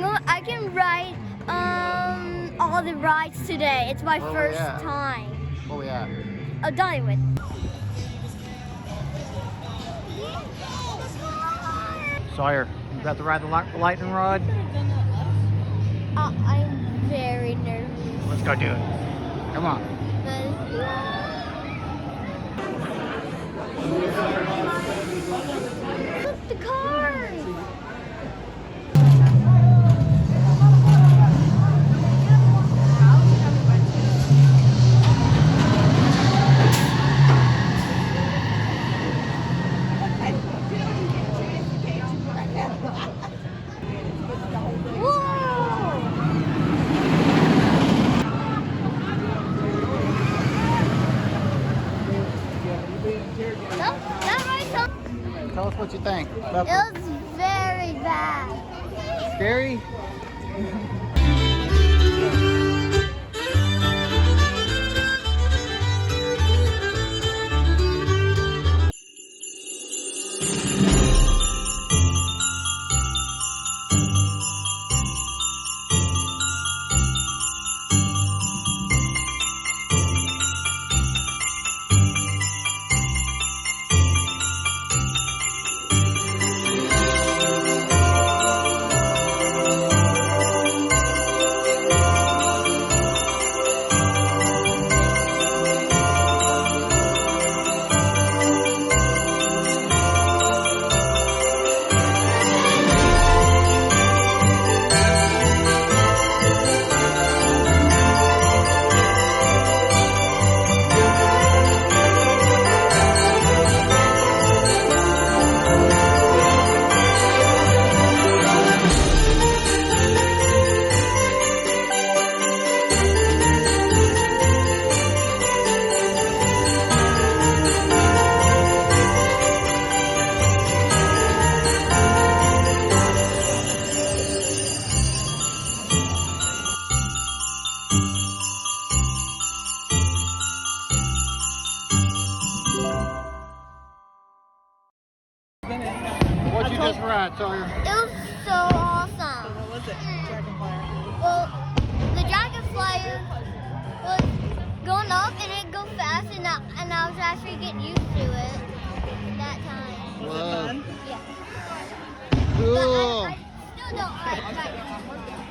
I can ride all the rides today. It's my first time. Where we at? Oh, Dollywood. Sawyer, you got to ride the lightning rod? I'm very nervous. Let's go do it. Come on. Look, the cars. Tell us what you think. It was very bad. Scary? What'd you just ride, Sawyer? It was so awesome. What was it? Dragonflyer. Well, the Dragonflyer was going up and it go fast, and I was actually getting used to it that time. Whoa. Yeah. Cool. But I still don't like riding.